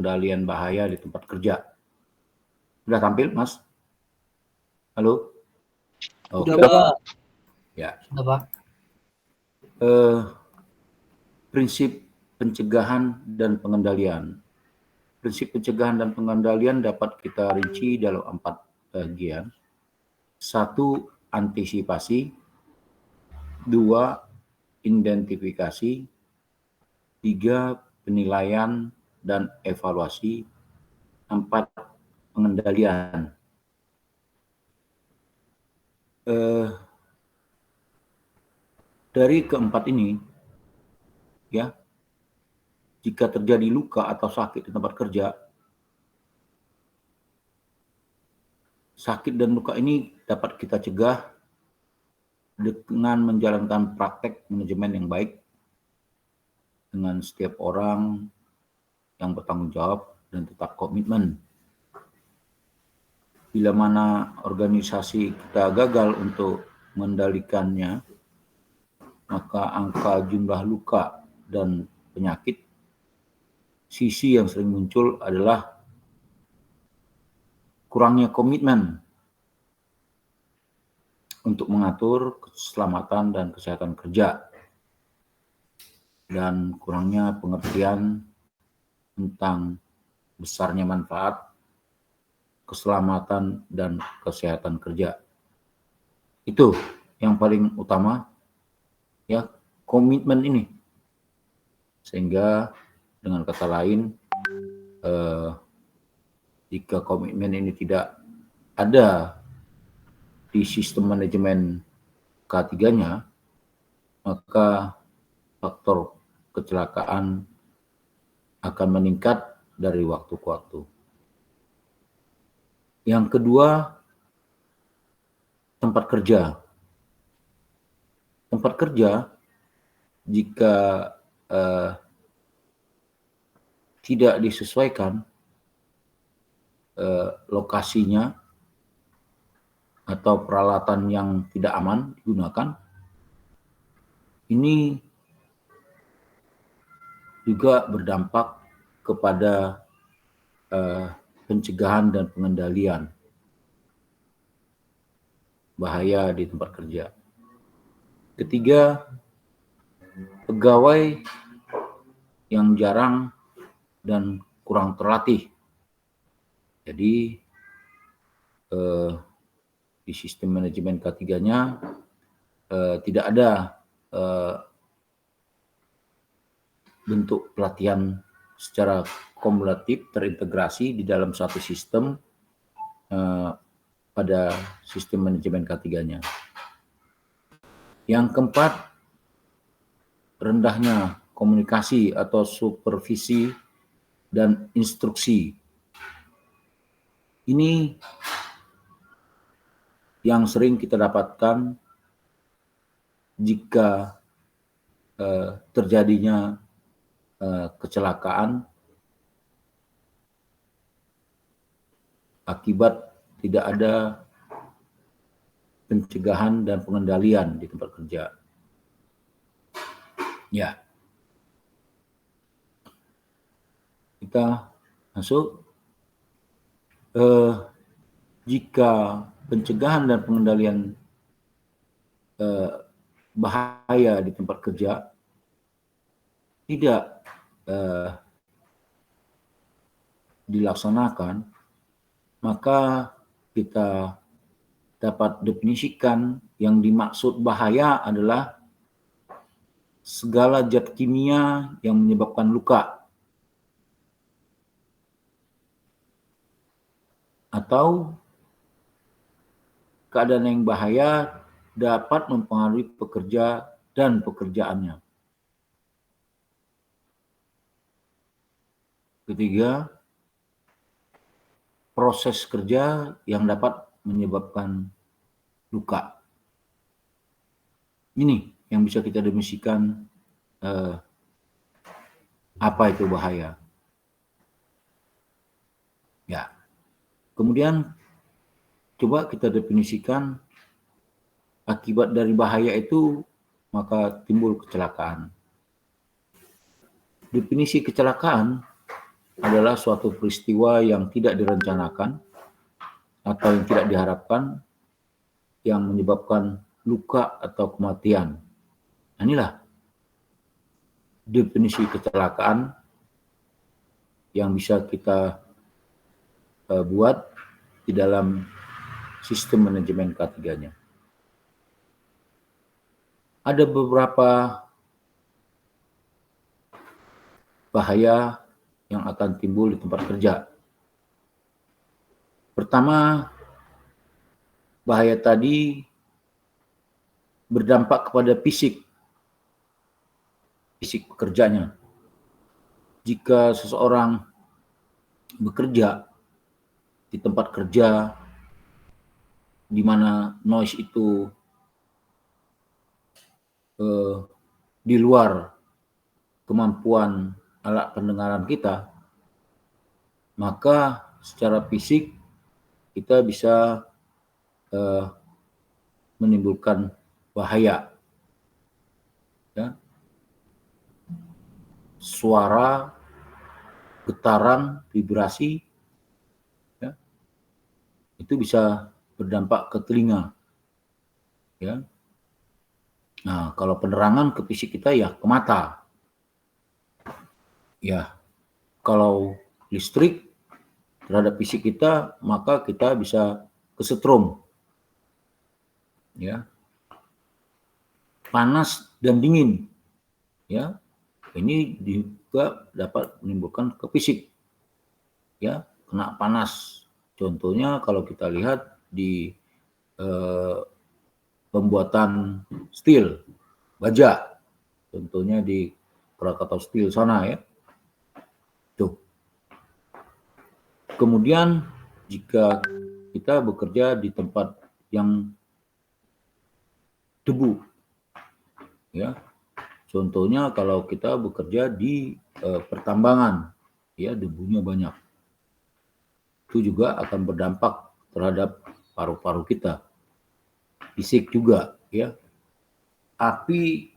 pengendalian bahaya di tempat kerja. Sudah tampil, Mas? Halo? Sudah, Oke. Pak. Ya. Sudah, Pak. Prinsip pencegahan dan pengendalian. Prinsip pencegahan dan pengendalian dapat kita rinci dalam 4 bagian. 1, antisipasi. 2, identifikasi. 3, penilaian dan evaluasi. 4, pengendalian. Dari keempat ini, ya, jika terjadi luka atau sakit di tempat kerja, sakit dan luka ini dapat kita cegah dengan menjalankan praktek manajemen yang baik dengan setiap orang yang bertanggung jawab dan tetap komitmen. Bila mana organisasi kita gagal untuk mengendalikannya, maka angka jumlah luka dan penyakit, sisi yang sering muncul adalah kurangnya komitmen untuk mengatur keselamatan dan kesehatan kerja, dan kurangnya pengertian tentang besarnya manfaat keselamatan dan kesehatan kerja. Itu yang paling utama, ya, komitmen ini. Sehingga dengan kata lain, jika komitmen ini tidak ada di sistem manajemen K3-nya, maka faktor kecelakaan akan meningkat dari waktu ke waktu. Yang kedua, tempat kerja. Tempat kerja, jika tidak disesuaikan lokasinya atau peralatan yang tidak aman digunakan, ini juga berdampak kepada pencegahan dan pengendalian bahaya di tempat kerja. Ketiga, pegawai yang jarang dan kurang terlatih. Jadi di sistem manajemen K3-nya tidak ada bentuk pelatihan secara kumulatif terintegrasi di dalam satu sistem pada sistem manajemen K3-nya. Yang keempat, rendahnya komunikasi atau supervisi dan instruksi. Ini yang sering kita dapatkan jika terjadinya kecelakaan akibat tidak ada pencegahan dan pengendalian di tempat kerja. Ya. Kita masuk. Jika pencegahan dan pengendalian bahaya di tempat kerja tidak dilaksanakan, maka kita dapat definisikan yang dimaksud bahaya adalah segala zat kimia yang menyebabkan luka atau keadaan yang bahaya dapat mempengaruhi pekerja dan pekerjaannya. Ketiga, proses kerja yang dapat menyebabkan luka. Ini yang bisa kita definisikan apa itu bahaya. Ya. Kemudian coba kita definisikan akibat dari bahaya itu, maka timbul kecelakaan. Definisi kecelakaan adalah suatu peristiwa yang tidak direncanakan atau yang tidak diharapkan yang menyebabkan luka atau kematian. Nah, inilah definisi kecelakaan yang bisa kita buat di dalam sistem manajemen K3-nya. Ada beberapa bahaya yang akan timbul di tempat kerja. Pertama, bahaya tadi berdampak kepada fisik pekerjanya. Jika seseorang bekerja di tempat kerja di mana noise itu di luar kemampuan alat pendengaran kita, maka secara fisik kita bisa menimbulkan bahaya. Ya. Suara, getaran, vibrasi, ya, itu bisa berdampak ke telinga. Ya. Nah, kalau penerangan ke fisik kita ya ke mata. Ya, kalau listrik terhadap fisik kita, maka kita bisa kesetrum. Ya. Panas dan dingin. Ya. Ini juga dapat menimbulkan ke fisik. Ya, kena panas. Contohnya kalau kita lihat di pembuatan steel, baja. Contohnya di Krakatau Steel sana ya. Tuh. Kemudian jika kita bekerja di tempat yang debu, ya, contohnya kalau kita bekerja di pertambangan, ya debunya banyak, itu juga akan berdampak terhadap paru-paru kita, fisik juga, ya. Api,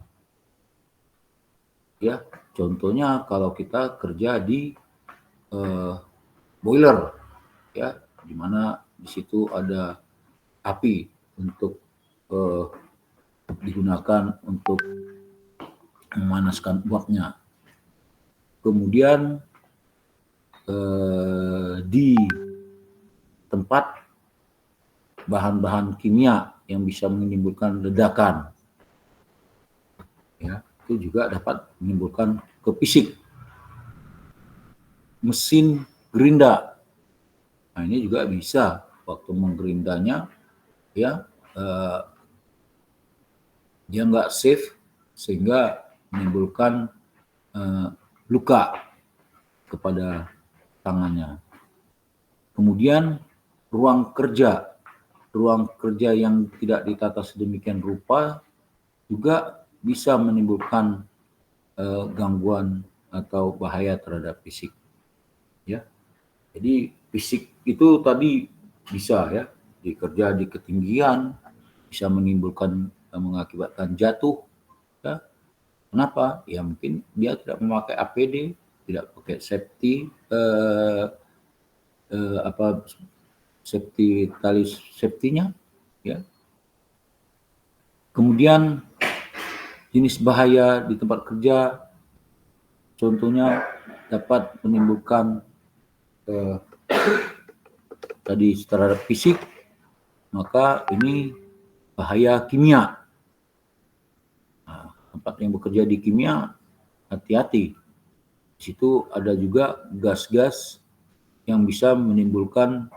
ya, contohnya kalau kita kerja di boiler, ya, di mana di situ ada api untuk digunakan untuk memanaskan uapnya. Kemudian di tempat bahan-bahan kimia yang bisa menimbulkan ledakan, ya, itu juga dapat menimbulkan ke fisik. Mesin gerinda, nah ini juga bisa waktu menggerindanya, ya, dia nggak safe sehingga menimbulkan luka kepada tangannya. Kemudian ruang kerja yang tidak ditata sedemikian rupa juga bisa menimbulkan gangguan atau bahaya terhadap fisik. Ya, jadi fisik itu tadi bisa ya dikerja di ketinggian, bisa menimbulkan mengakibatkan jatuh. Ya. Kenapa? Ya mungkin dia tidak memakai APD, tidak pakai safety tali safety-nya, ya. Kemudian jenis bahaya di tempat kerja, contohnya dapat menimbulkan tadi secara fisik, maka ini bahaya kimia. Nah, tempat yang bekerja di kimia, hati-hati. Di situ ada juga gas-gas yang bisa menimbulkan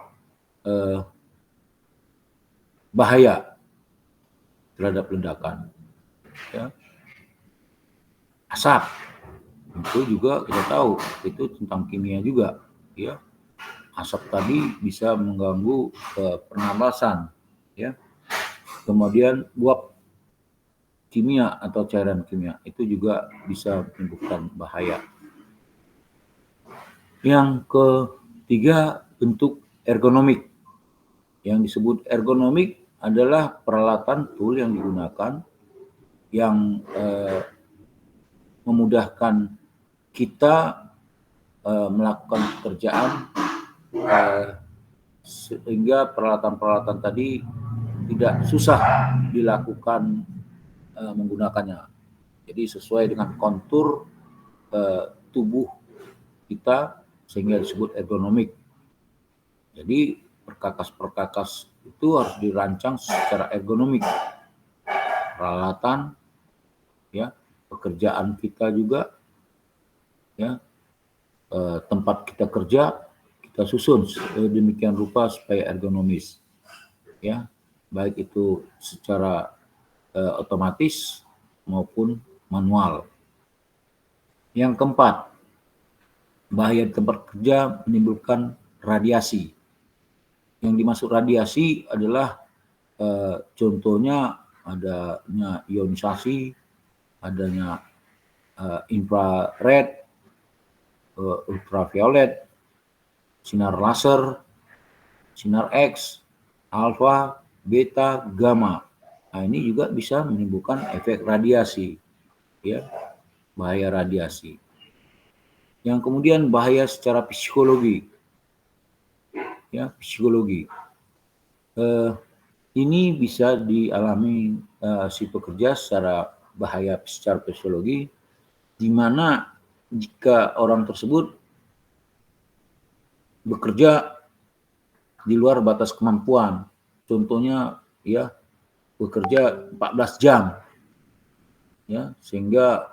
bahaya terhadap ledakan. Ya. Asap, itu juga kita tahu, itu tentang kimia juga. Ya. Asap tadi bisa mengganggu pernapasan, ya. Kemudian uap kimia atau cairan kimia itu juga bisa menimbulkan bahaya. Yang ketiga, bentuk ergonomik. Yang disebut ergonomik adalah peralatan tool yang digunakan yang memudahkan kita melakukan pekerjaan sehingga peralatan-peralatan tadi tidak susah dilakukan menggunakannya. Jadi sesuai dengan kontur tubuh kita sehingga disebut ergonomik. Jadi perkakas-perkakas itu harus dirancang secara ergonomik. Peralatan, ya, pekerjaan kita juga, ya, tempat kita kerja kita susun demikian rupa supaya ergonomis, ya, baik itu secara otomatis maupun manual. Yang keempat, bahaya di tempat kerja menimbulkan radiasi. Yang dimaksud radiasi adalah contohnya adanya ionisasi, adanya infrared, ultraviolet, sinar laser, sinar X, alfa, beta, gamma. Nah, ini juga bisa menimbulkan efek radiasi, ya, bahaya radiasi. Yang kemudian bahaya secara psikologi, ya, psikologi. Ini bisa dialami si pekerja secara bahaya secara psikologi, di mana jika orang tersebut bekerja di luar batas kemampuan, contohnya, ya, bekerja 14 jam, ya, sehingga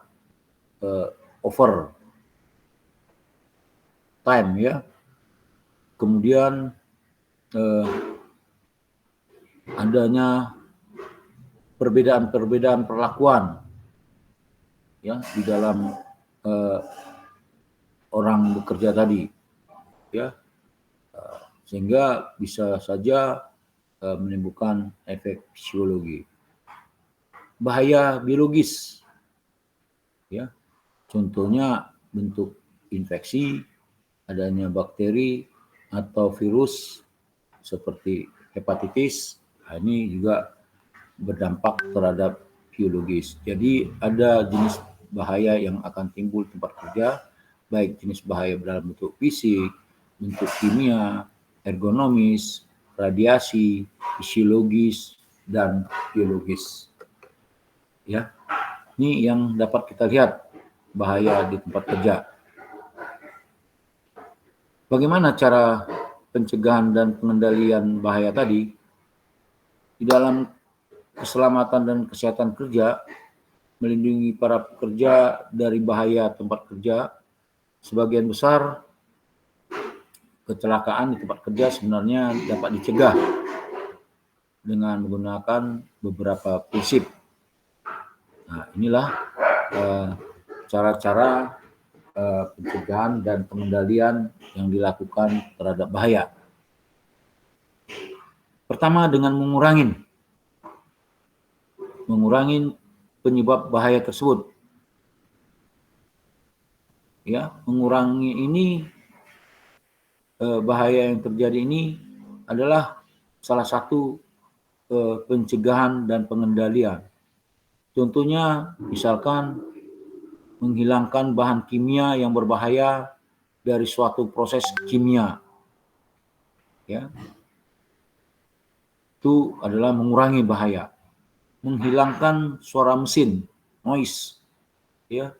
over time, ya. Kemudian adanya perbedaan perlakuan, ya, di dalam orang bekerja tadi, ya, sehingga bisa saja menimbulkan efek psikologi. Bahaya biologis, ya, contohnya bentuk infeksi, adanya bakteri atau virus seperti hepatitis. Nah, ini juga berdampak terhadap biologis. Jadi ada jenis bahaya yang akan timbul di tempat kerja, baik jenis bahaya dalam bentuk fisik, bentuk kimia, ergonomis, radiasi, fisiologis, dan biologis. Ya, ini yang dapat kita lihat bahaya di tempat kerja. Bagaimana cara pencegahan dan pengendalian bahaya tadi? Di dalam keselamatan dan kesehatan kerja, melindungi para pekerja dari bahaya tempat kerja, sebagian besar kecelakaan di tempat kerja sebenarnya dapat dicegah dengan menggunakan beberapa prinsip. Nah, inilah cara-cara pencegahan dan pengendalian yang dilakukan terhadap bahaya. Pertama, dengan mengurangi penyebab bahaya tersebut. Ya, mengurangi ini, bahaya yang terjadi ini adalah salah satu pencegahan dan pengendalian. Contohnya, misalkan menghilangkan bahan kimia yang berbahaya dari suatu proses kimia, ya, itu adalah mengurangi bahaya. Menghilangkan suara mesin, noise, ya,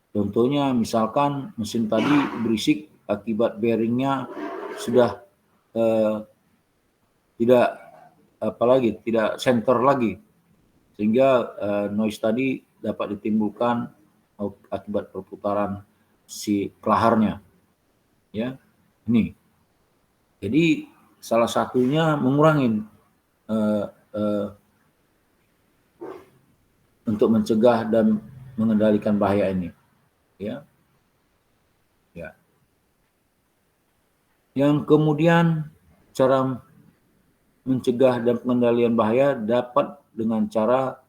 contohnya misalkan mesin tadi berisik akibat bearingnya sudah tidak center lagi, sehingga noise tadi dapat ditimbulkan akibat perputaran si kelaharnya, ya. Ini jadi salah satunya mengurangi untuk mencegah dan mengendalikan bahaya ini, ya. Ya. Yang kemudian cara mencegah dan pengendalian bahaya dapat dengan cara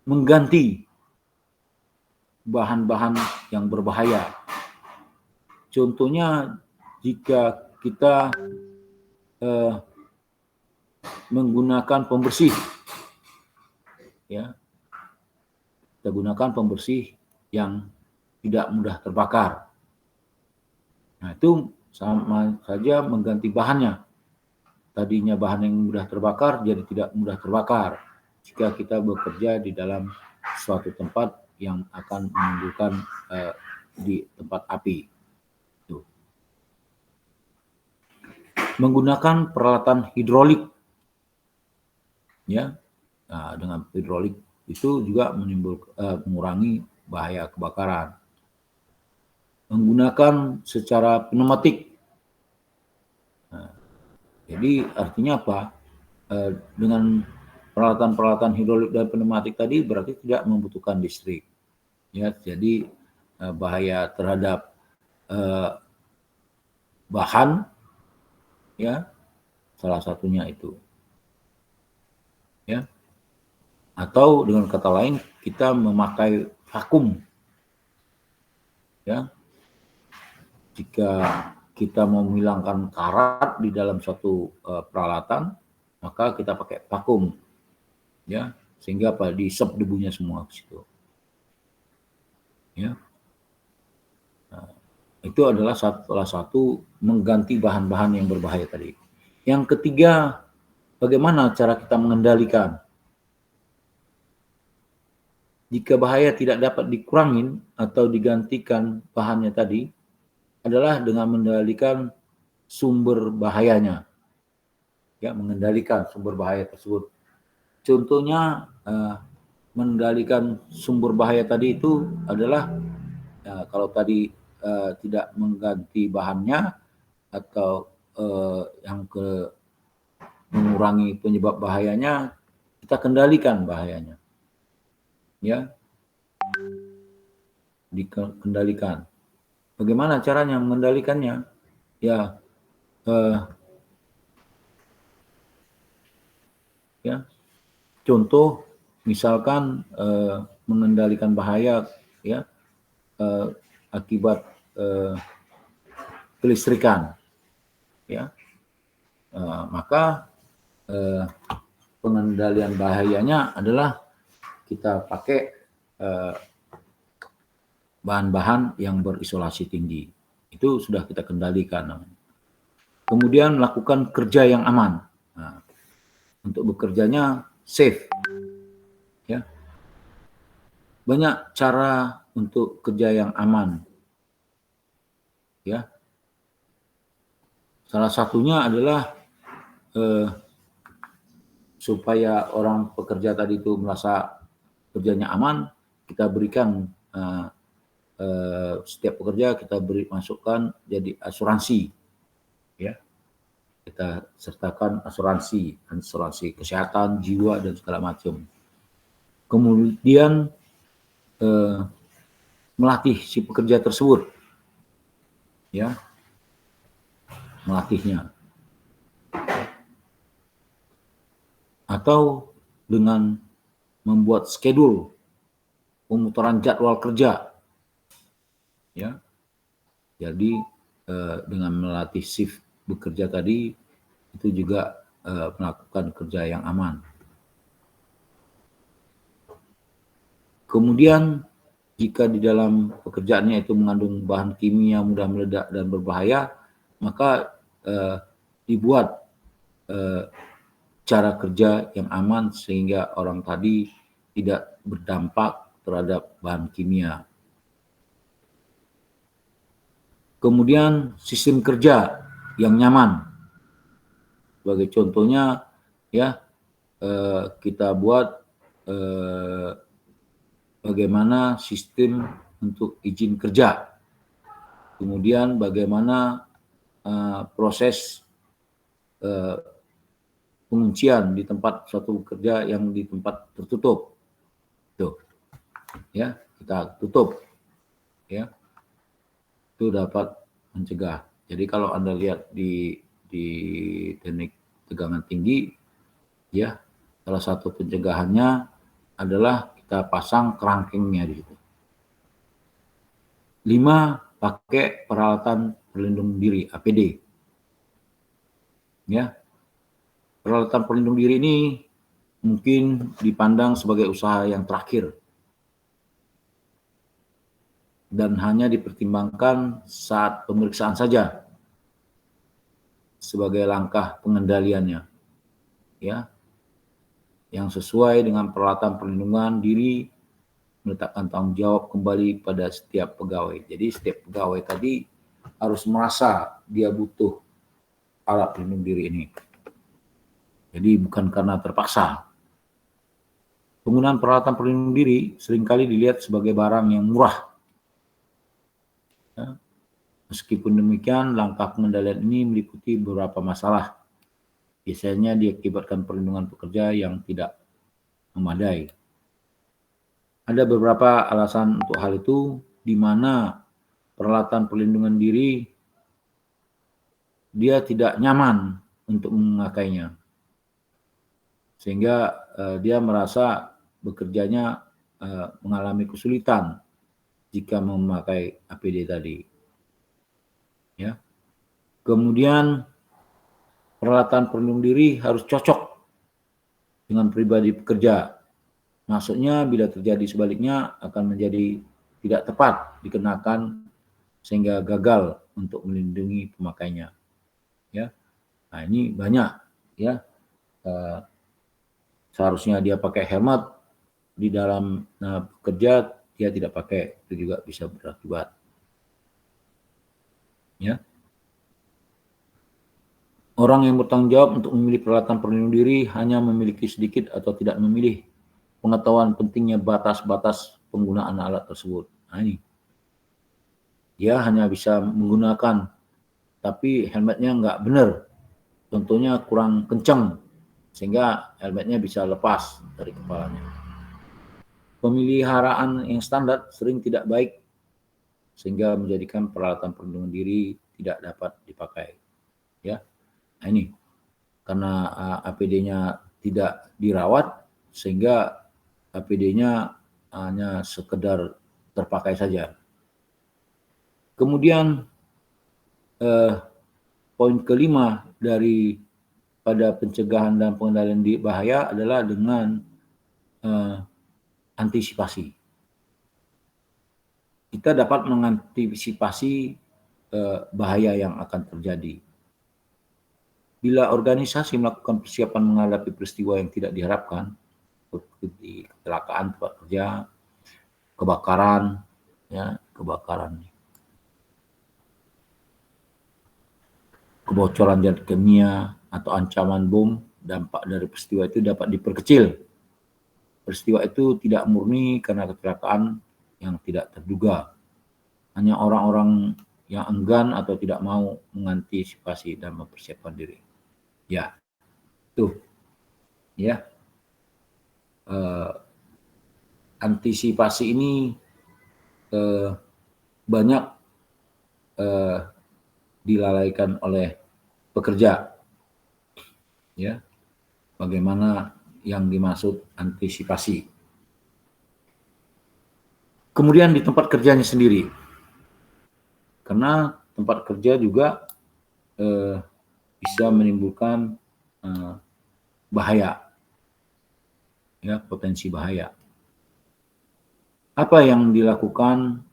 mengganti bahan-bahan yang berbahaya. Contohnya, jika kita menggunakan pembersih, ya, kita gunakan pembersih yang tidak mudah terbakar. Nah, itu sama saja mengganti bahannya. Tadinya bahan yang mudah terbakar jadi tidak mudah terbakar jika kita bekerja di dalam suatu tempat yang akan menimbulkan di tempat api. Tuh. Menggunakan peralatan hidrolik, ya, nah, dengan hidrolik itu juga mengurangi bahaya kebakaran. Menggunakan secara pneumatik. Nah, jadi artinya apa? Dengan peralatan-peralatan hidrolik dan pneumatik tadi berarti tidak membutuhkan listrik. Ya, jadi bahaya terhadap bahan, ya, salah satunya itu. Ya. Atau dengan kata lain kita memakai vakum. Ya. Jika kita mau menghilangkan karat di dalam suatu peralatan, maka kita pakai vakum, ya, sehingga apa, dihisap debunya semua ke situ. Ya. Nah, itu adalah salah satu mengganti bahan-bahan yang berbahaya tadi. Yang ketiga, bagaimana cara kita mengendalikan? Jika bahaya tidak dapat dikurangin atau digantikan bahannya tadi, adalah dengan mengendalikan sumber bahayanya. Ya, mengendalikan sumber bahaya tersebut. Contohnya, mengendalikan sumber bahaya tadi itu adalah kalau tadi tidak mengganti bahannya atau yang mengurangi penyebab bahayanya, kita kendalikan bahayanya. Ya, dikendalikan. Bagaimana caranya mengendalikannya? Ya, ya, contoh misalkan mengendalikan bahaya, ya, akibat kelistrikan, ya, maka pengendalian bahayanya adalah kita pakai bahan-bahan yang berisolasi tinggi. Itu sudah kita kendalikan. Kemudian melakukan kerja yang aman. Nah, untuk bekerjanya safe. Ya. Banyak cara untuk kerja yang aman. Ya. Salah satunya adalah supaya orang pekerja tadi itu merasa kerjanya aman, kita berikan setiap pekerja kita beri masukan jadi asuransi, ya, kita sertakan asuransi kesehatan jiwa dan segala macam. Kemudian melatih si pekerja tersebut, ya, melatihnya, atau dengan membuat schedule pemutaran jadwal kerja, ya. Jadi dengan melatih shift bekerja tadi itu juga melakukan kerja yang aman. Kemudian jika di dalam pekerjaannya itu mengandung bahan kimia mudah meledak dan berbahaya, maka dibuat cara kerja yang aman sehingga orang tadi tidak berdampak terhadap bahan kimia. Kemudian sistem kerja yang nyaman. Sebagai contohnya, ya, kita buat bagaimana sistem untuk izin kerja. Kemudian bagaimana proses penguncian di tempat suatu kerja yang di tempat tertutup. Tuh. Ya, kita tutup. Ya. Itu dapat mencegah. Jadi kalau Anda lihat di teknik tegangan tinggi, ya, salah satu pencegahannya adalah kita pasang kerangkengnya di situ. 5, pakai peralatan pelindung diri APD. Ya. Peralatan pelindung diri ini mungkin dipandang sebagai usaha yang terakhir. dan hanya dipertimbangkan saat pemeriksaan saja sebagai langkah pengendaliannya, ya, yang sesuai dengan peralatan perlindungan diri, meletakkan tanggung jawab kembali pada setiap pegawai. Jadi setiap pegawai tadi harus merasa dia butuh alat pelindung diri ini. Jadi bukan karena terpaksa. Penggunaan peralatan pelindung diri seringkali dilihat sebagai barang yang murah. Ya. Meskipun demikian, langkah pengendalian ini meliputi beberapa masalah. Biasanya diakibatkan perlindungan pekerja yang tidak memadai. Ada beberapa alasan untuk hal itu, di mana peralatan perlindungan diri dia tidak nyaman untuk memakainya, sehingga dia merasa bekerjanya mengalami kesulitan jika memakai APD tadi. Ya. Kemudian peralatan pelindung diri harus cocok dengan pribadi pekerja. Maksudnya bila terjadi sebaliknya akan menjadi tidak tepat dikenakan sehingga gagal untuk melindungi pemakainya. Ya. Nah, ini banyak, ya. Seharusnya dia pakai helmet di dalam bekerja, dia tidak pakai, itu juga bisa berakibat. Ya. Orang yang bertanggung jawab untuk memilih peralatan perlindung diri hanya memiliki sedikit atau tidak memilih pengetahuan pentingnya batas-batas penggunaan alat tersebut. Nah, ini. Dia hanya bisa menggunakan, tapi helmetnya nggak benar. Contohnya kurang kencang, sehingga helmetnya bisa lepas dari kepalanya. Pemeliharaan yang standar sering tidak baik, sehingga menjadikan peralatan perlindungan diri tidak dapat dipakai. Ya. Nah, ini karena APD-nya tidak dirawat sehingga APD-nya hanya sekedar terpakai saja. Kemudian poin kelima dari pada pencegahan dan pengendalian bahaya adalah dengan antisipasi. Kita dapat mengantisipasi bahaya yang akan terjadi. Bila organisasi melakukan persiapan menghadapi peristiwa yang tidak diharapkan, seperti kecelakaan tempat kerja, kebakaran, ya, kebocoran zat kimia atau ancaman bom, dampak dari peristiwa itu dapat diperkecil. Peristiwa itu tidak murni karena kecelakaan yang tidak terduga. Hanya orang-orang yang enggan atau tidak mau mengantisipasi dan mempersiapkan diri. Ya, tuh, ya. Antisipasi ini banyak dilalaikan oleh pekerja. Ya, bagaimana yang dimaksud antisipasi? Kemudian di tempat kerjanya sendiri, karena tempat kerja juga bisa menimbulkan bahaya, ya, potensi bahaya. Apa yang dilakukan,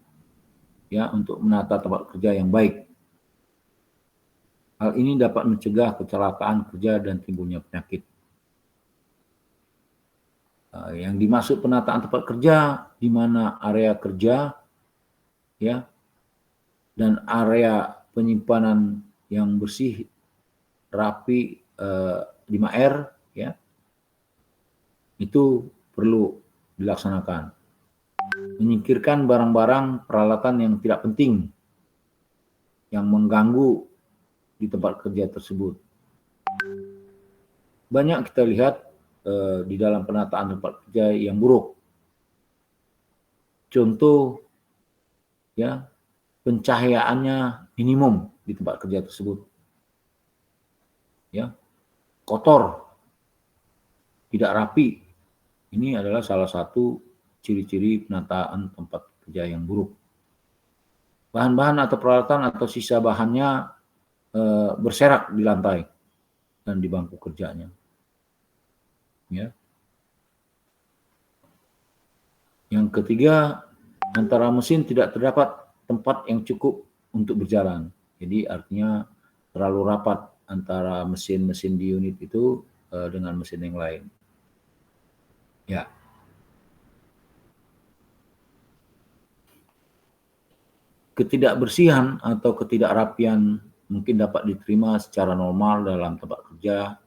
ya, untuk menata tempat kerja yang baik? Hal ini dapat mencegah kecelakaan kerja dan timbulnya penyakit. Yang dimaksud penataan tempat kerja, di mana area kerja, ya, dan area penyimpanan yang bersih, rapi, 5R, ya, itu perlu dilaksanakan. Menyingkirkan barang-barang peralatan yang tidak penting, yang mengganggu di tempat kerja tersebut. Banyak kita lihat di dalam penataan tempat kerja yang buruk. Contoh, ya, pencahayaannya minimum di tempat kerja tersebut. Ya, kotor, tidak rapi. Ini adalah salah satu ciri-ciri penataan tempat kerja yang buruk. Bahan-bahan atau peralatan atau sisa bahannya berserak di lantai dan di bangku kerjanya. Ya. Yang ketiga, antara mesin tidak terdapat tempat yang cukup untuk berjalan. Jadi artinya terlalu rapat antara mesin-mesin di unit itu dengan mesin yang lain. Ya. Ketidakbersihan atau ketidakrapian mungkin dapat diterima secara normal dalam tempat kerja,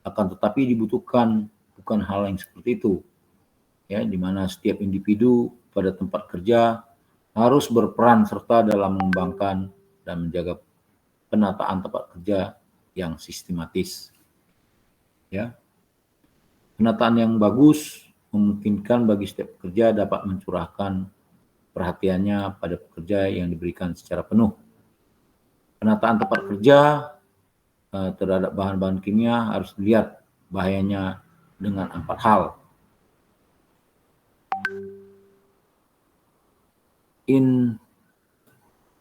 akan tetapi dibutuhkan bukan hal yang seperti itu. Ya, di mana setiap individu pada tempat kerja harus berperan serta dalam mengembangkan dan menjaga penataan tempat kerja yang sistematis. Ya. Penataan yang bagus memungkinkan bagi setiap pekerja dapat mencurahkan perhatiannya pada pekerja yang diberikan secara penuh. Penataan tempat kerja terhadap bahan-bahan kimia harus dilihat bahayanya dengan 4 hal.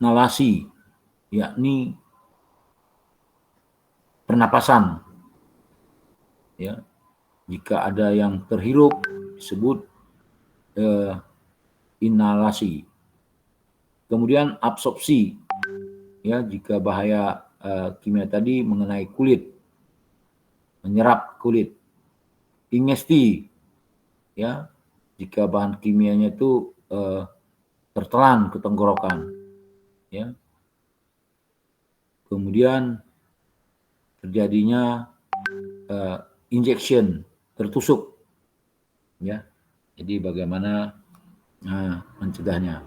Inhalasi, yakni pernapasan. Ya, jika ada yang terhirup disebut inhalasi. Kemudian absorpsi, ya, jika bahaya kimia tadi mengenai kulit, menyerap kulit. Ingesti, ya, jika bahan kimianya itu tertelan ke tenggorokan, ya. Kemudian terjadinya injection, tertusuk, ya. Jadi bagaimana mencegahnya?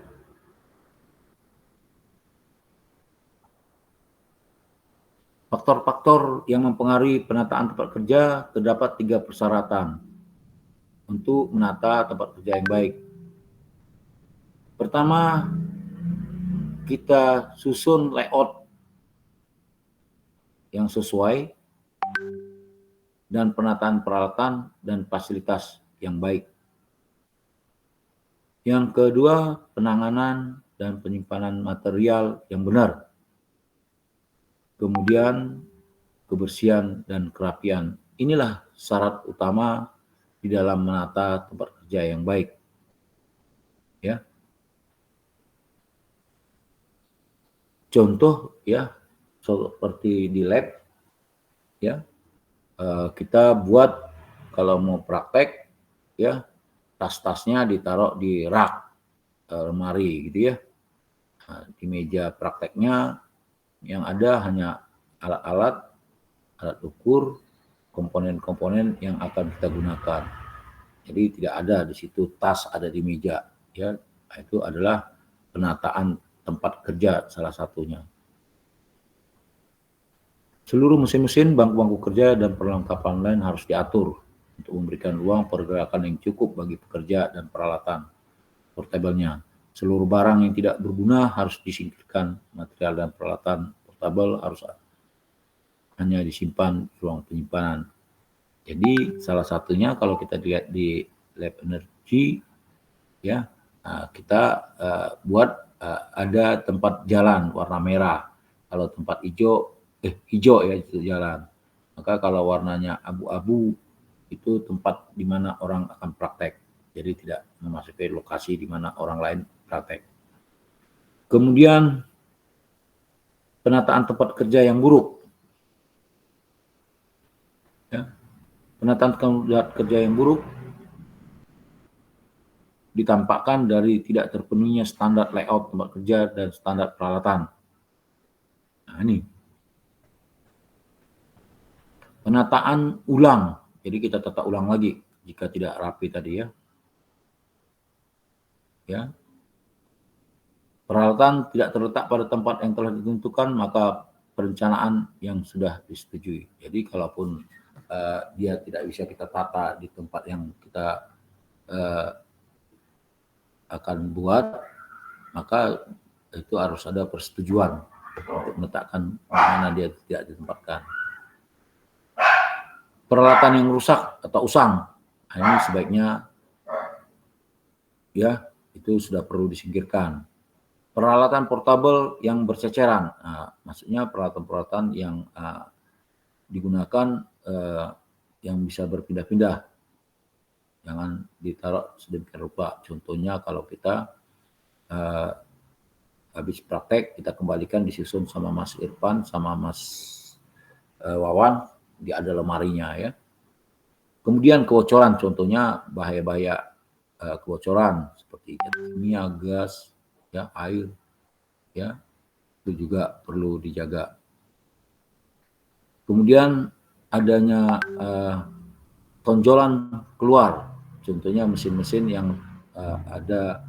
Faktor-faktor yang mempengaruhi penataan tempat kerja terdapat 3 persyaratan untuk menata tempat kerja yang baik. Pertama, kita susun layout yang sesuai dan penataan peralatan dan fasilitas yang baik. Yang kedua, penanganan dan penyimpanan material yang benar. Kemudian, kebersihan dan kerapian. Inilah syarat utama di dalam menata tempat kerja yang baik. Ya. Contoh, ya, seperti di lab, ya, kita buat kalau mau praktek, ya, tas-tasnya ditaruh di rak, lemari gitu ya. Nah, di meja prakteknya yang ada hanya alat-alat, alat ukur, komponen-komponen yang akan kita gunakan. Jadi tidak ada di situ tas ada di meja, ya. Itu adalah penataan tempat kerja salah satunya. Seluruh mesin-mesin, bangku-bangku kerja, dan perlengkapan lain harus diatur untuk memberikan ruang pergerakan yang cukup bagi pekerja dan peralatan portable-nya. Seluruh barang yang tidak berguna harus disingkirkan. Material dan peralatan portable harus hanya disimpan di ruang penyimpanan. Jadi salah satunya kalau kita lihat di lab energi, ya, kita buat ada tempat jalan warna merah. Kalau tempat hijau ya itu jalan. Maka kalau warnanya abu-abu itu tempat di mana orang akan praktek. Jadi tidak memasuki lokasi di mana orang lain praktek. Kemudian penataan tempat kerja yang buruk. Ya. Penataan tempat kerja yang buruk ditampakkan dari tidak terpenuhinya standar layout tempat kerja dan standar peralatan. Nah, ini. Penataan ulang, jadi kita tata ulang lagi jika tidak rapi tadi ya. Ya. Peralatan tidak terletak pada tempat yang telah ditentukan, maka perencanaan yang sudah disetujui. Jadi kalaupun dia tidak bisa kita tata di tempat yang kita akan buat, maka itu harus ada persetujuan untuk meletakkan mana dia tidak ditempatkan. Peralatan yang rusak atau usang, ini sebaiknya ya itu sudah perlu disingkirkan. Peralatan portable yang berceceran, maksudnya peralatan-peralatan yang digunakan yang bisa berpindah-pindah, jangan ditaruh sedemikian rupa. Contohnya kalau kita Habis praktek kita kembalikan, disusun sama Mas Irfan sama Mas Wawan, di ada lemarinya ya. Kemudian kebocoran, contohnya bahaya-bahaya kebocoran seperti kimia, gas, ya, air, ya, itu juga perlu dijaga. Kemudian adanya tonjolan keluar, contohnya mesin-mesin yang ada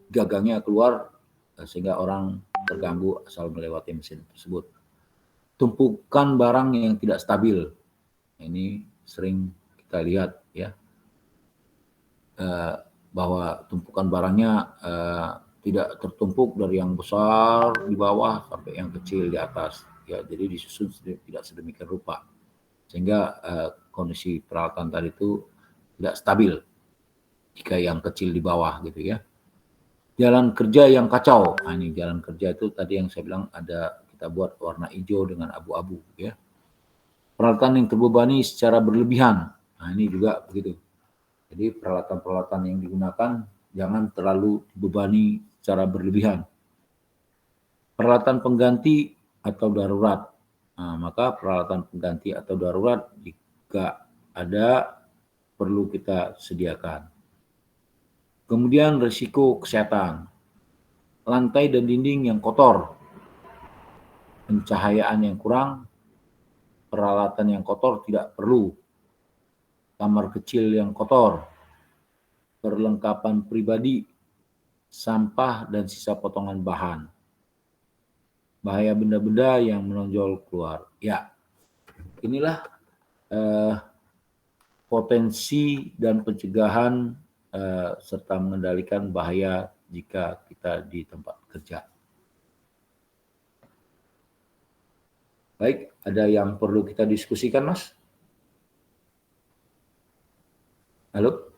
gagangnya keluar sehingga orang terganggu asal melewati mesin tersebut. Tumpukan barang yang tidak stabil, ini sering kita lihat ya, bahwa tumpukan barangnya tidak tertumpuk dari yang besar di bawah sampai yang kecil di atas ya, jadi disusun tidak sedemikian rupa sehingga kondisi peralatan tadi itu tidak stabil jika yang kecil di bawah gitu ya. Jalan kerja yang kacau, nah ini jalan kerja itu tadi yang saya bilang ada kita buat warna hijau dengan abu-abu ya. Peralatan yang terbebani secara berlebihan, nah ini juga begitu. Jadi peralatan-peralatan yang digunakan jangan terlalu dibebani secara berlebihan. Peralatan pengganti atau darurat, nah, maka peralatan pengganti atau darurat jika ada perlu kita sediakan. Kemudian risiko kesehatan, lantai dan dinding yang kotor, pencahayaan yang kurang, peralatan yang kotor tidak perlu, kamar kecil yang kotor, perlengkapan pribadi, sampah dan sisa potongan bahan, bahaya benda-benda yang menonjol keluar. Ya, inilah potensi dan pencegahan serta mengendalikan bahaya jika kita di tempat kerja. Baik, ada yang perlu kita diskusikan, Mas? Halo?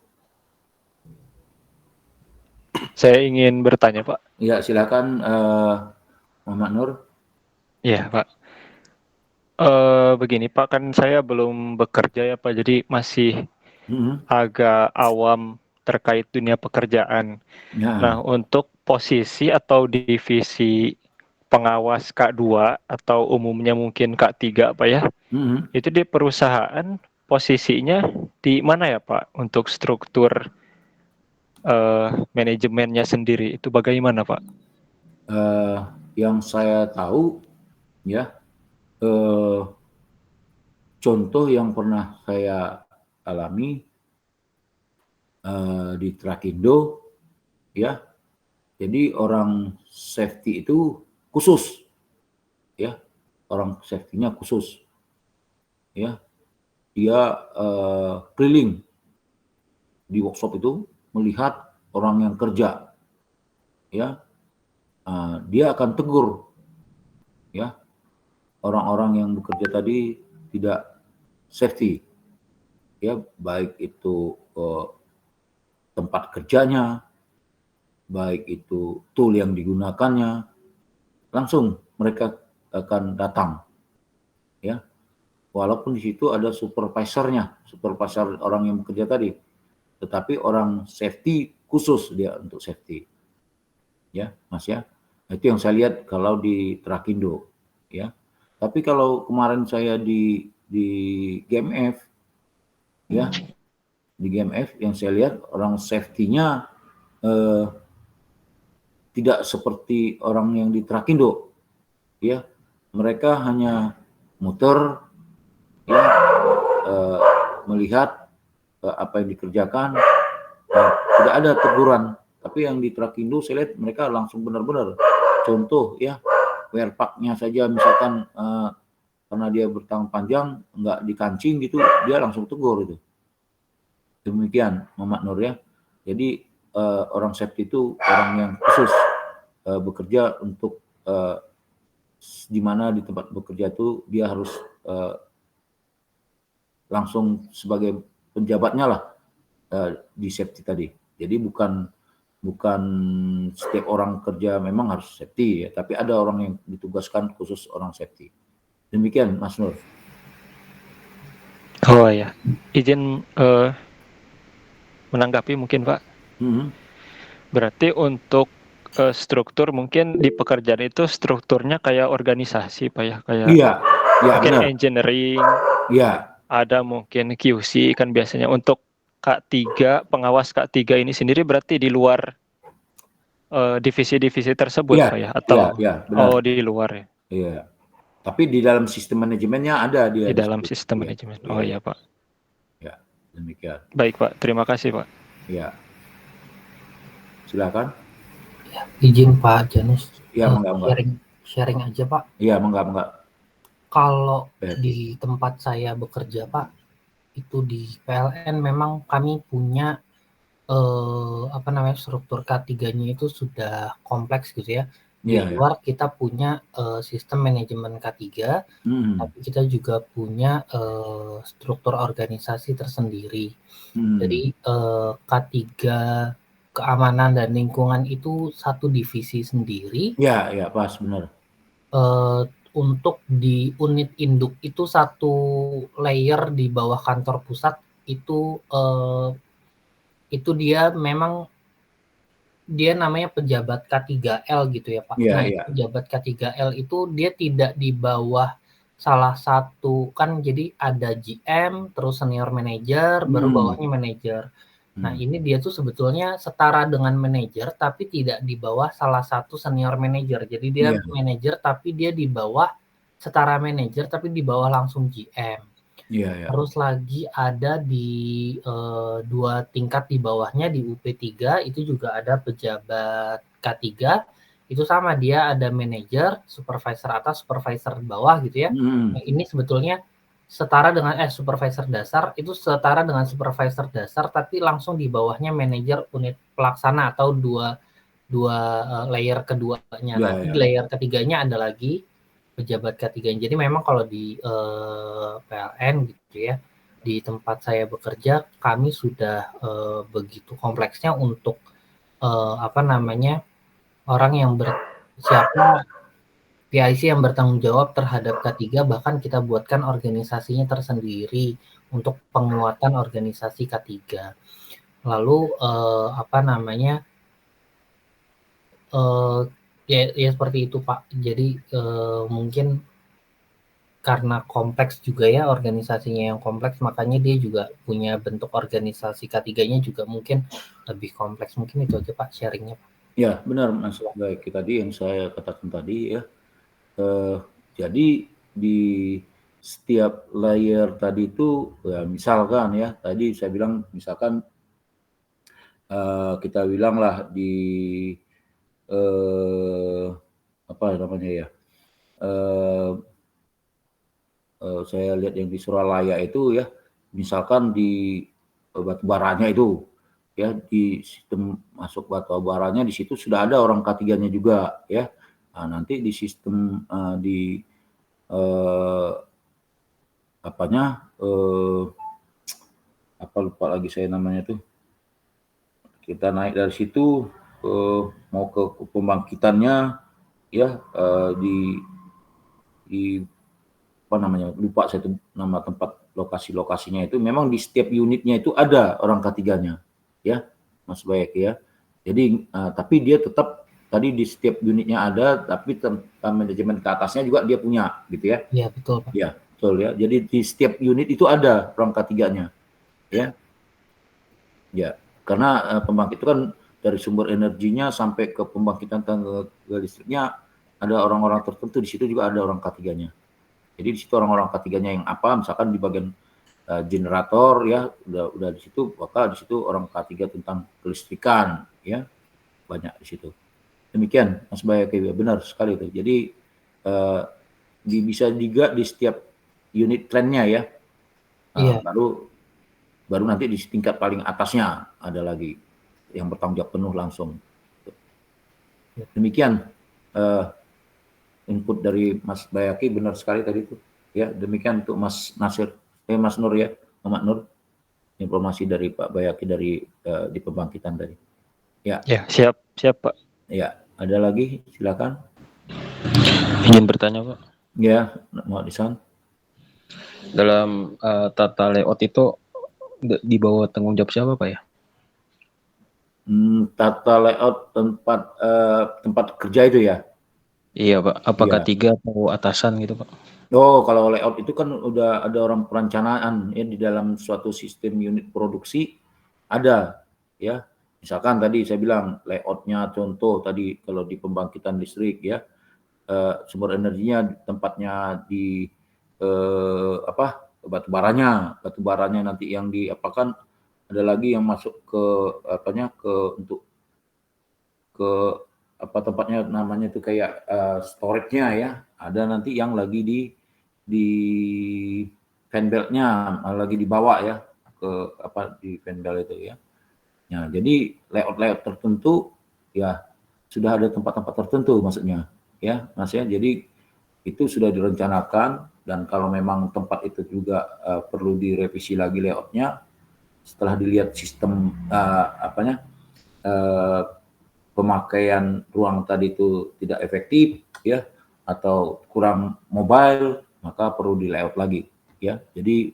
Saya ingin bertanya, Pak. Ya, silakan Muhammad Nur. Iya, Pak. Begini, Pak, kan saya belum bekerja ya, Pak, jadi masih agak awam terkait dunia pekerjaan. Ya. Nah, untuk posisi atau divisi pengawas K2 atau umumnya mungkin K3, Pak ya, itu di perusahaan posisinya di mana ya, Pak, untuk struktur manajemennya sendiri, itu bagaimana, Pak? Yang saya tahu, ya, contoh yang pernah saya alami di Trakindo, ya, jadi orang safety itu khusus, ya, orang safety-nya khusus, ya, dia keliling di workshop itu melihat orang yang kerja, ya, dia akan tegur, ya, orang-orang yang bekerja tadi tidak safety, ya, baik itu tempat kerjanya, baik itu tool yang digunakannya, langsung mereka akan datang, ya, walaupun di situ ada supervisornya, supervisor orang yang bekerja tadi, tetapi orang safety khusus dia untuk safety, ya, Mas ya. Itu yang saya lihat kalau di Trakindo, ya. Tapi kalau kemarin saya di GMF, ya, di GMF yang saya lihat orang safety-nya tidak seperti orang yang di Trakindo, ya, mereka hanya muter, ya, melihat apa yang dikerjakan, tidak ada teguran. Tapi yang di Trakindo saya lihat mereka langsung benar-benar, contoh ya, wear pack-nya saja misalkan karena dia bertangan panjang nggak dikancing gitu, dia langsung tegur itu. Demikian Muhammad Nur ya. Jadi orang safety itu orang yang khusus bekerja untuk di mana di tempat bekerja itu dia harus langsung sebagai penjabatnya lah di safety tadi. Jadi bukan setiap orang kerja memang harus safety ya, tapi ada orang yang ditugaskan khusus orang safety. Demikian Mas Nur. Oh ya, izin menanggapi mungkin Pak. Berarti untuk struktur mungkin di pekerjaan itu strukturnya kayak organisasi Pak ya, kayak Iya, ya mungkin benar. engineering, Iya, ada mungkin QC kan biasanya. Untuk K3, pengawas K3 ini sendiri berarti di luar divisi-divisi tersebut iya, Pak ya, iya, atau iya, benar. di luar ya, Iya. Tapi di dalam sistem manajemennya ada dia di di dalam situ. sistem Iya, manajemen. iya, Oh iya, iya Pak. ya, demikian. Baik Pak, terima kasih Pak. Iya, silakan. Ya, izin Pak Janus, Iya, enggak. sharing aja Pak. Iya, enggak. Kalau di tempat saya bekerja Pak, itu di PLN memang kami punya struktur K3-nya itu sudah kompleks gitu ya. Di luar kita punya sistem manajemen K3, tapi kita juga punya struktur organisasi tersendiri. Jadi K3 keamanan dan lingkungan itu satu divisi sendiri. Iya, pas benar. Untuk di unit induk itu satu layer di bawah kantor pusat itu dia memang dia namanya pejabat K3L gitu ya Pak. Iya, Nah, iya. pejabat K3L itu dia tidak di bawah salah satu, kan jadi ada GM, terus senior manager, baru bawahnya manager. Nah, ini dia tuh sebetulnya setara dengan manajer, tapi tidak di bawah salah satu senior manager. Jadi dia manajer, tapi dia di bawah setara manajer, tapi di bawah langsung GM. Iya. Terus lagi ada di 2 tingkat di bawahnya di UP3 itu juga ada pejabat K3. Itu sama, dia ada manajer, supervisor atas, supervisor bawah gitu ya. Nah, ini sebetulnya setara dengan supervisor dasar, itu setara dengan supervisor dasar, tapi langsung di bawahnya manajer unit pelaksana atau dua layer keduanya. Nanti di layer ketiganya ada lagi pejabat K3. Jadi memang kalau di PLN gitu ya, di tempat saya bekerja, kami sudah begitu kompleksnya untuk orang yang siapa PIC yang bertanggung jawab terhadap K3, bahkan kita buatkan organisasinya tersendiri untuk penguatan organisasi K3. Lalu ya seperti itu Pak. Jadi mungkin karena kompleks juga ya organisasinya yang kompleks, makanya dia juga punya bentuk organisasi K3-nya juga mungkin lebih kompleks. Mungkin itu aja Pak sharingnya Pak. Ya benar Mas, baik tadi yang saya katakan tadi ya. Jadi di setiap layer tadi itu ya misalkan ya, tadi saya bilang misalkan kita bilang lah di apa namanya ya, saya lihat yang di Suralaya itu ya, misalkan di batu baranya itu ya, di sistem masuk batu baranya di situ sudah ada orang K3-nya juga ya. Nah, nanti di sistem apa lupa lagi saya namanya tuh. Kita naik dari situ mau ke pembangkitannya ya, di apa namanya, lupa saya tuh nama tempat lokasinya itu. Memang di setiap unitnya itu ada orang K3-nya ya Mas Bayak ya. Jadi tapi dia tetap tadi di setiap unitnya ada, tapi manajemen ke atasnya juga dia punya gitu ya. Iya betul Pak. Iya betul ya. Jadi di setiap unit itu ada orang K3-nya ya. Ya, karena pembangkit itu kan dari sumber energinya sampai ke pembangkitan tenaga listriknya ada orang-orang tertentu, di situ juga ada orang K3-nya. Jadi di situ orang-orang K3-nya yang apa, misalkan di bagian generator ya, udah di situ, maka di situ orang K3 tentang kelistrikan ya, banyak di situ. Demikian Mas Bayak, benar sekali itu. Jadi bisa juga di setiap unit trendnya ya. Iya. Baru nanti di tingkat paling atasnya ada lagi yang bertanggung jawab penuh langsung. Demikian input dari Mas Bayaki, benar sekali tadi itu. Ya, demikian untuk Mas Nasir, Mas Nur ya, Muhammad Nur, informasi dari Pak Bayaki dari di pembangkitan tadi. Ya. Ya, siap Pak. Ya, ada lagi, silakan. Ingin bertanya Pak. Ya, mau disan. Dalam tata layout itu di bawah tanggung jawab siapa Pak ya? Tata layout tempat kerja itu ya? Iya Pak, apakah Iya. 3 atau atasan gitu Pak? Oh, kalau layout itu kan udah ada orang perencanaan ya di dalam suatu sistem unit produksi ada ya. Misalkan tadi saya bilang layoutnya contoh tadi kalau di pembangkitan listrik ya, sumber energinya tempatnya di batu baranya nanti yang diapakan, ada lagi yang masuk ke untuk ke tempatnya namanya itu kayak storage-nya ya, ada nanti yang lagi di fan belt-nya lagi dibawa ya ke di fan belt itu ya. Nah, jadi layout tertentu ya sudah ada tempat-tempat tertentu maksudnya ya Mas ya. Jadi itu sudah direncanakan dan kalau memang tempat itu juga perlu direvisi lagi layout-nya setelah dilihat sistem pemakaian ruang tadi itu tidak efektif ya atau kurang mobile, maka perlu di layout lagi ya. Jadi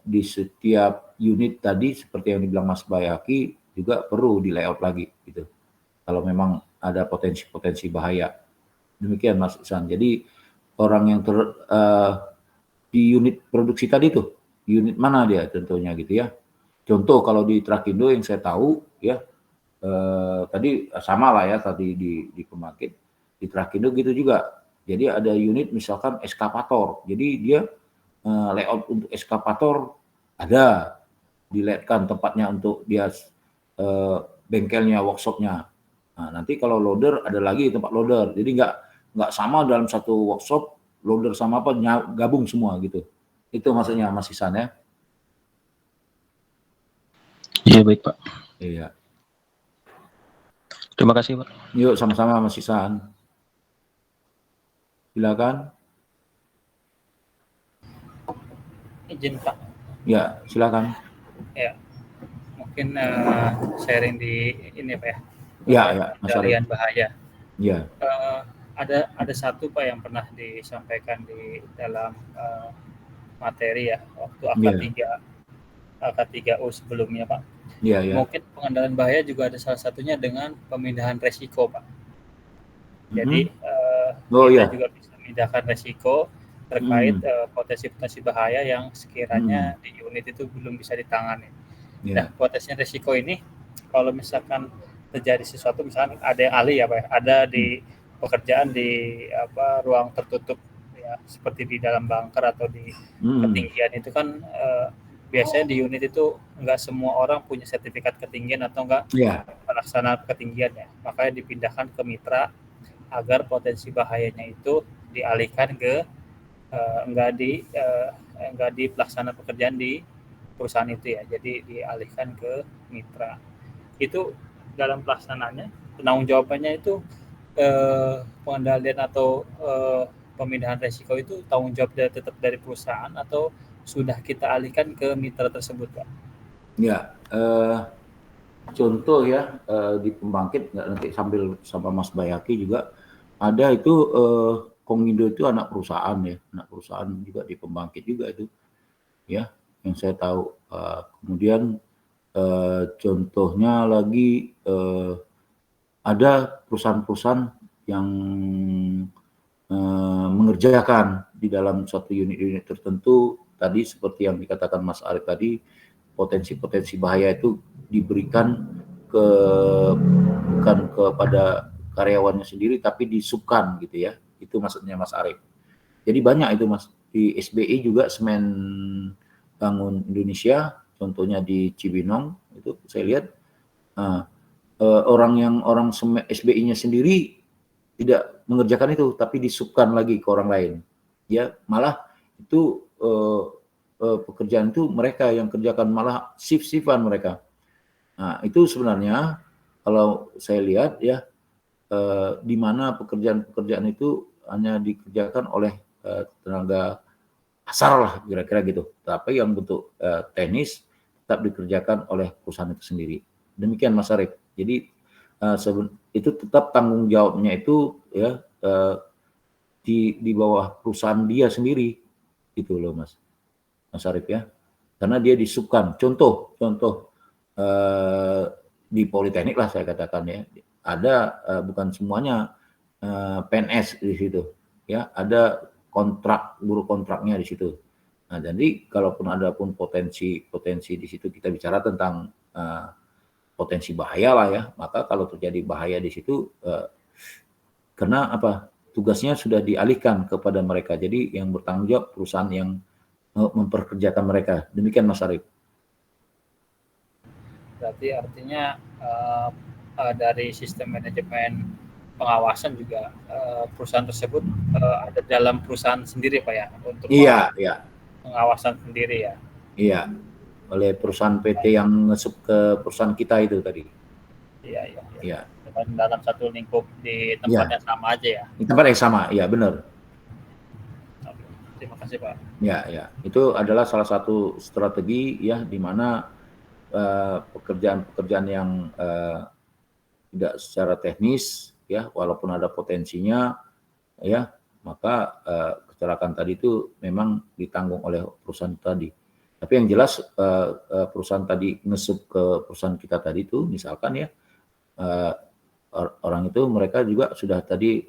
di setiap unit tadi seperti yang dibilang Mas Bayaki juga perlu di layout lagi gitu. Kalau memang ada potensi bahaya. Demikian Mas Isan. Jadi orang yang di unit produksi tadi tuh, unit mana dia tentunya gitu ya. Contoh kalau di Trakindo yang saya tahu ya, tadi sama lah ya tadi di pembangkit, di Trakindo gitu juga. Jadi ada unit misalkan eskavator. Jadi dia layout untuk eskavator ada, dilayoutkan tempatnya untuk dia bengkelnya, workshopnya. Nah, nanti kalau loader ada lagi tempat loader. Jadi nggak sama dalam satu workshop loader sama apa gabung semua gitu. Itu maksudnya Mas Isan ya. Iya baik Pak. Iya. Terima kasih Pak. Yuk sama-sama Mas Isan. Silakan. Izin Pak. Ya, silakan. Ya, mungkin sharing di ini Pak ya. Ya, Pengendalian bahaya. Ya. Ada satu Pak yang pernah disampaikan di dalam materi ya waktu AK3U sebelumnya Pak. Ya. Mungkin pengendalian bahaya juga ada salah satunya dengan pemindahan resiko Pak. Jadi kita juga bisa memindahkan resiko terkait potensi-potensi bahaya yang sekiranya di unit itu belum bisa ditangani. Nah, potensi resiko ini kalau misalkan terjadi sesuatu, misalkan ada yang ahli ya Pak, ada di pekerjaan di ruang tertutup ya, seperti di dalam bunker atau di ketinggian itu kan biasanya di unit itu nggak semua orang punya sertifikat ketinggian atau nggak pelaksana ketinggian ya, makanya dipindahkan ke mitra agar potensi bahayanya itu dialihkan ke enggak di pelaksana pekerjaan di perusahaan itu ya, jadi dialihkan ke mitra. Itu dalam pelaksanaannya penanggung jawabannya itu pengendalian atau pemindahan resiko itu tanggung jawab tetap dari perusahaan atau sudah kita alihkan ke mitra tersebut Pak? Ya, contoh ya di pembangkit nanti sambil sama Mas Bayaki juga ada itu Kongindo itu anak perusahaan juga di pembangkit juga itu ya yang saya tahu. Kemudian contohnya lagi ada perusahaan-perusahaan yang mengerjakan di dalam suatu unit-unit tertentu tadi seperti yang dikatakan Mas Arif tadi, potensi-potensi bahaya itu diberikan bukan kepada karyawannya sendiri tapi disubkan gitu ya. Itu maksudnya Mas Arif. Jadi banyak itu Mas. Di SBI juga Semen Bangun Indonesia, contohnya di Cibinong itu saya lihat orang SBI-nya sendiri tidak mengerjakan itu tapi disubkan lagi ke orang lain. Ya, malah itu pekerjaan itu mereka yang kerjakan, malah shift-shiftan mereka. Nah, itu sebenarnya kalau saya lihat ya di mana pekerjaan-pekerjaan itu hanya dikerjakan oleh tenaga asal lah kira-kira gitu. Tapi yang bentuk teknis tetap dikerjakan oleh perusahaan itu sendiri. Demikian Mas Arif. Jadi itu tetap tanggung jawabnya itu ya di bawah perusahaan dia sendiri gitu loh Mas Arif ya. Karena dia disubkan. Contoh di Politeknik lah saya katakan ya, ada bukan semuanya PNS di situ, ya, ada kontrak, guru kontraknya di situ. Nah, jadi kalaupun ada pun potensi di situ, kita bicara tentang potensi bahaya lah ya, maka kalau terjadi bahaya di situ, karena apa, tugasnya sudah dialihkan kepada mereka, jadi yang bertanggung jawab perusahaan yang memperkerjakan mereka. Demikian Mas Arif. Berarti artinya dari sistem manajemen pengawasan juga perusahaan tersebut ada dalam perusahaan sendiri Pak ya, untuk pengawasan sendiri ya. Iya, oleh perusahaan PT yang ngesup ke perusahaan kita itu tadi. Iya. Dalam satu lingkup di tempat yang sama aja ya. Di tempat yang sama, iya benar. Terima kasih Pak. Ya, itu adalah salah satu strategi ya, di mana pekerjaan-pekerjaan yang tidak secara teknis ya, walaupun ada potensinya ya, maka kecelakaan tadi itu memang ditanggung oleh perusahaan tadi. Tapi yang jelas perusahaan tadi ngesup ke perusahaan kita tadi itu, misalkan ya, orang itu mereka juga sudah tadi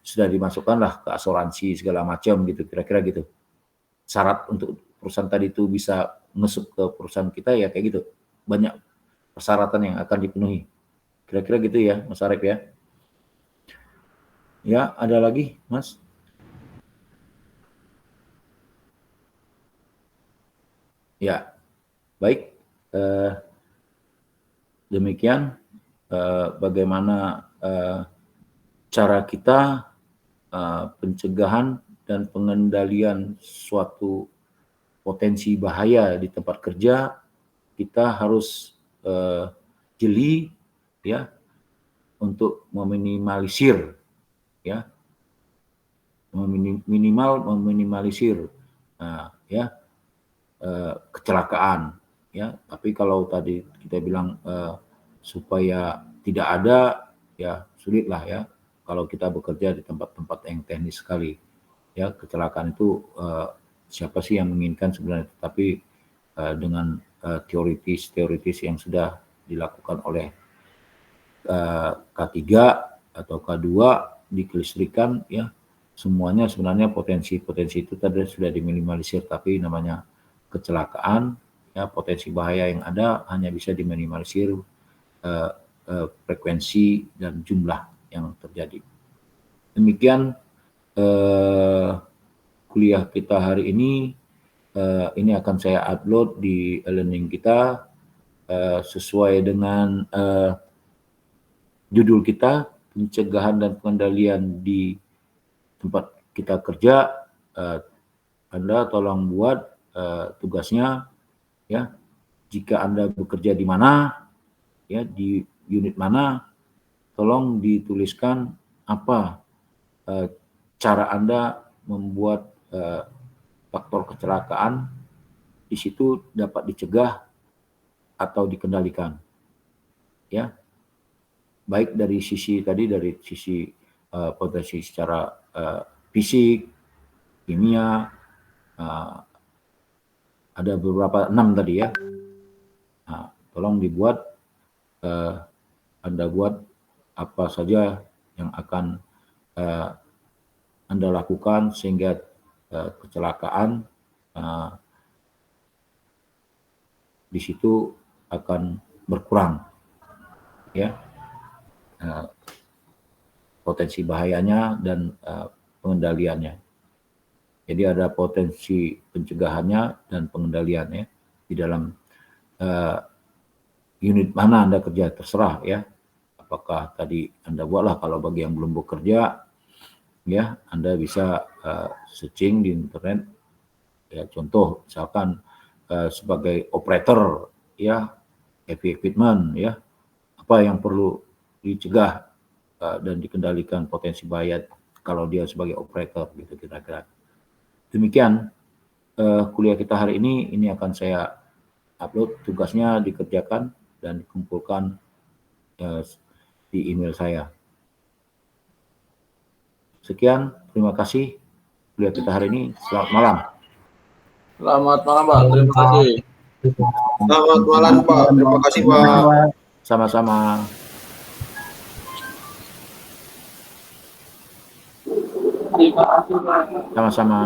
sudah dimasukkan lah ke asuransi segala macam gitu, kira-kira gitu. Syarat untuk perusahaan tadi itu bisa ngesup ke perusahaan kita ya kayak gitu, banyak persyaratan yang akan dipenuhi, kira-kira gitu ya Mas Arif ya. Ya, ada lagi Mas? Ya, baik, demikian bagaimana cara kita pencegahan dan pengendalian suatu potensi bahaya di tempat kerja. Kita harus jeli ya, untuk meminimalisir ya, meminimalisir ya, kecelakaan ya. Tapi kalau tadi kita bilang supaya tidak ada, ya sulit lah ya kalau kita bekerja di tempat-tempat yang teknis sekali ya. Kecelakaan itu siapa sih yang menginginkan sebenarnya, tapi dengan teoritis yang sudah dilakukan oleh K3 atau K2 di kelistrikan ya, semuanya sebenarnya potensi itu tadi sudah diminimalisir. Tapi namanya kecelakaan ya, potensi bahaya yang ada hanya bisa diminimalisir frekuensi dan jumlah yang terjadi. Demikian kuliah kita hari ini. Ini akan saya upload di e-learning kita sesuai dengan judul kita, pencegahan dan pengendalian di tempat kita kerja. Anda tolong buat tugasnya ya. Jika Anda bekerja di mana ya, di unit mana, tolong dituliskan apa cara Anda membuat faktor kecelakaan di situ dapat dicegah atau dikendalikan ya, baik dari sisi potensi secara fisik, kimia, ada beberapa 6 tadi ya. Nah, tolong dibuat, Anda buat apa saja yang akan Anda lakukan sehingga kecelakaan di situ akan berkurang ya, potensi bahayanya dan pengendaliannya. Jadi ada potensi pencegahannya dan pengendaliannya di dalam unit mana Anda kerja, terserah ya. Apakah tadi Anda buatlah, kalau bagi yang belum bekerja ya, Anda bisa searching di internet ya, contoh misalkan sebagai operator ya, heavy equipment ya, apa yang perlu dicegah dan dikendalikan potensi bahaya kalau dia sebagai operator gitu kira-kira. Demikian kuliah kita hari ini akan saya upload, tugasnya dikerjakan dan dikumpulkan di email saya. Sekian, terima kasih kuliah kita hari ini. Selamat malam. Selamat malam Pak, terima kasih. Selamat malam Pak, terima kasih Pak. Sama-sama. Terima kasih, Pak. Sama-sama.